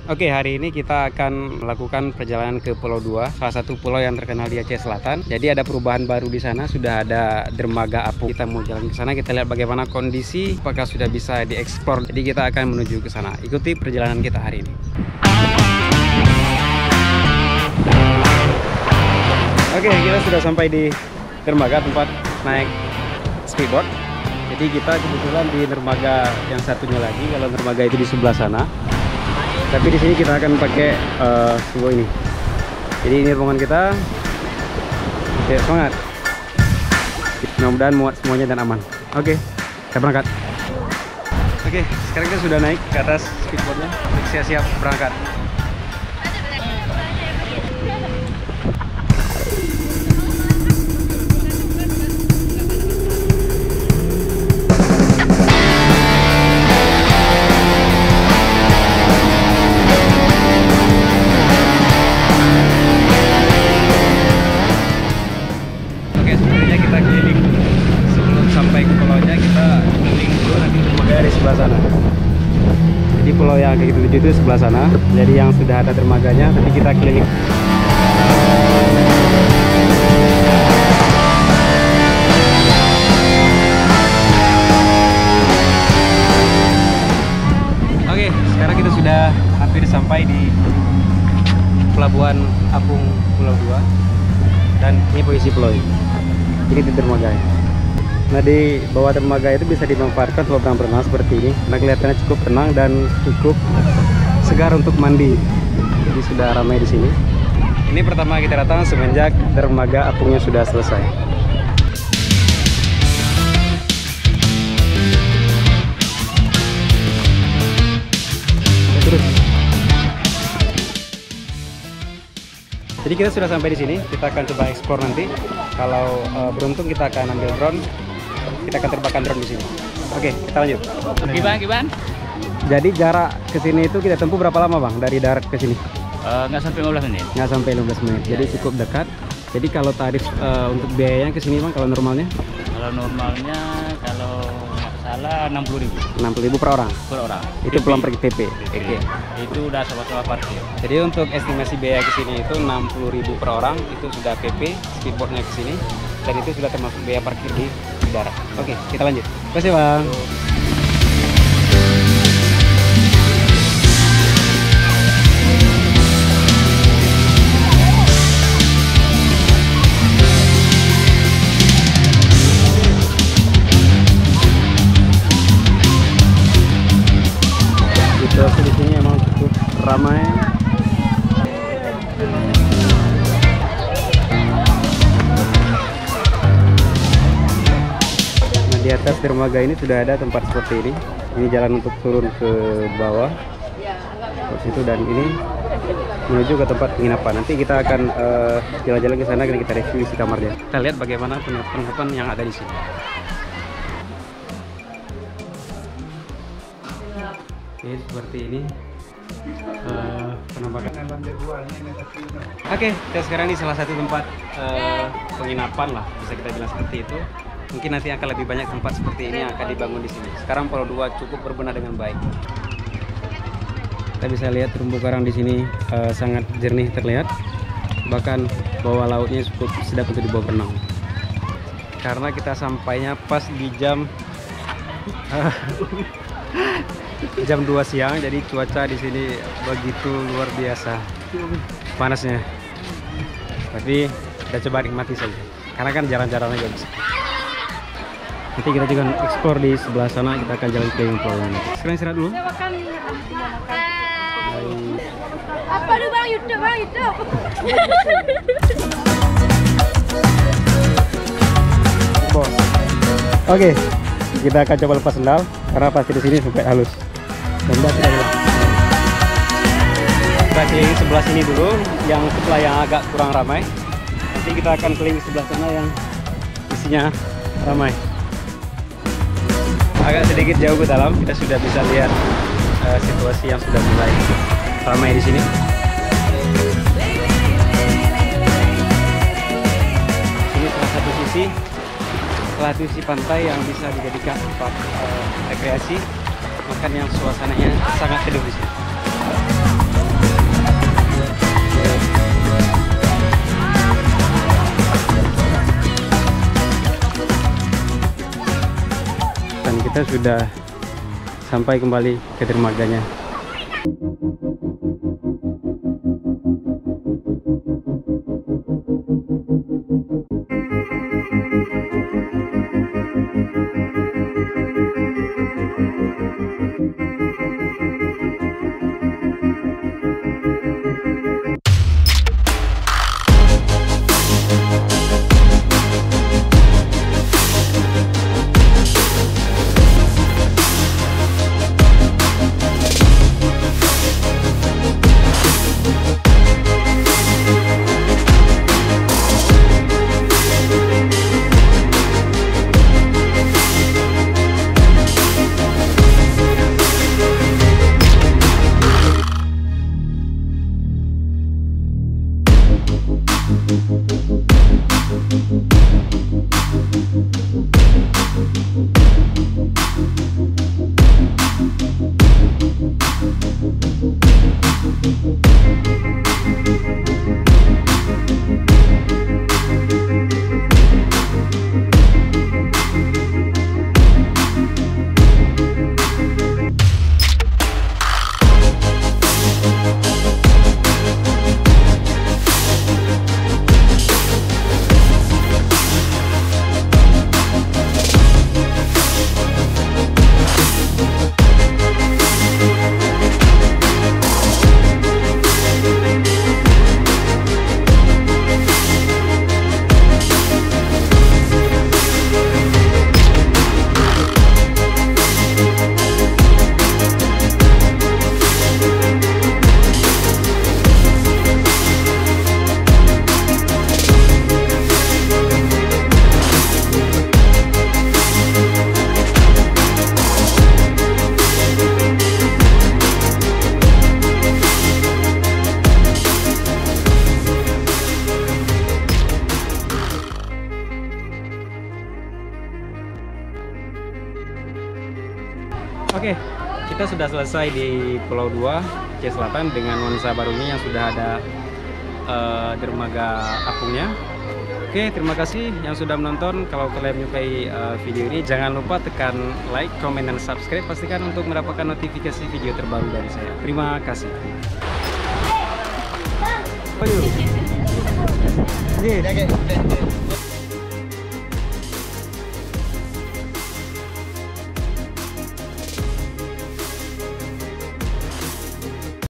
Oke, hari ini kita akan melakukan perjalanan ke Pulau 2, salah satu pulau yang terkenal di Aceh Selatan. Jadi ada perubahan baru di sana, sudah ada dermaga apung. Kita mau jalan ke sana, kita lihat bagaimana kondisi, apakah sudah bisa dieksplor. Jadi kita akan menuju ke sana. Ikuti perjalanan kita hari ini. Oke, kita sudah sampai di dermaga tempat naik speedboat. Jadi kita kebetulan di dermaga yang satunya lagi. Kalau dermaga itu di sebelah sana. Tapi di sini kita akan pakai sebuah ini. Jadi ini rombongan kita. Oke, semangat. Mudah-mudahan muat semuanya dan aman. Oke, kita berangkat. Oke, sekarang kita sudah naik ke atas speedboatnya. Siap-siap berangkat. Jadi pulau yang kayak gitu itu sebelah sana. Jadi yang sudah ada dermaganya, nanti kita keliling. Oke, sekarang kita sudah hampir sampai di Pelabuhan Apung Pulau 2. Dan ini posisi pulau ini. Ini di dermaganya. Nah, di bawah dermaga itu bisa dimanfaatkan untuk berenang seperti ini. Nah, kelihatannya cukup tenang dan cukup segar untuk mandi. Jadi sudah ramai di sini. Ini pertama kita datang semenjak dermaga apungnya sudah selesai. Terus. Jadi kita sudah sampai di sini. Kita akan coba eksplor nanti. Kalau beruntung kita akan ambil drone. Kita akan terbangkan drone di sini. Oke, kita lanjut. Gimana? Jadi jarak ke sini itu kita tempuh berapa lama, Bang? Dari darat ke sini? Nggak sampai 15 menit. Nggak sampai 15 menit. Jadi cukup dekat. Jadi kalau tarif untuk biayanya ke sini, Bang, kalau normalnya? Kalau normalnya kalau nggak salah 60.000. 60.000 per orang. Per orang. Itu belum pergi PP. Oke. Itu udah sama-sama parkir. Jadi untuk estimasi biaya ke sini itu 60.000 per orang, itu sudah PP speedboatnya ke sini. Dan itu sudah termasuk biaya parkir di darat. Oke, kita lanjut. Terima kasih, Bang. Situasi di sini emang cukup ramai. Di atas dermaga ini sudah ada tempat seperti ini. Ini jalan untuk turun ke bawah ke situ, dan ini menuju ke tempat penginapan. Nanti kita akan jalan-jalan ke sana dan kita review isi kamarnya. Kita lihat bagaimana penginapan yang ada di sini. Ini seperti ini penampakan. Oke, kita sekarang di salah satu tempat penginapan lah, bisa kita bilang seperti itu. Mungkin nanti akan lebih banyak tempat seperti ini yang akan dibangun di sini. Sekarang Pulau 2 cukup berbenah dengan baik. Kita bisa lihat terumbu karang di sini sangat jernih terlihat. Bahkan bawah lautnya cukup sedap untuk dibawa berenang. Karena kita sampainya pas di jam 2 siang, jadi cuaca di sini begitu luar biasa panasnya. Tapi kita coba nikmati saja. Karena kan jarang-jarang aja bisa. Nanti kita juga eksplor di sebelah sana, kita akan jalan keliling pulau ini. Sekarang istirahat dulu. Apa tuh, Bang? YouTube, Bang, YouTube. Oke, kita akan coba lepas sendal karena pasti di sini sampai halus. Kita keliling sebelah sini dulu, yang sebelah yang agak kurang ramai. Nanti kita akan keliling sebelah sana yang isinya ramai. Agak sedikit jauh ke dalam, kita sudah bisa lihat situasi yang sudah mulai ramai di sini. Ini salah satu sisi pantai yang bisa dijadikan tempat rekreasi, makan yang suasananya sangat teduh di sini. kita sudah sampai kembali ke dermaganya. Oke, kita sudah selesai di Pulau 2 Aceh Selatan dengan nuansa barunya yang sudah ada dermaga apungnya. Oke, terima kasih yang sudah menonton. Kalau kalian menyukai video ini, jangan lupa tekan like, comment, dan subscribe. Pastikan untuk mendapatkan notifikasi video terbaru dari saya. Terima kasih. Ayo.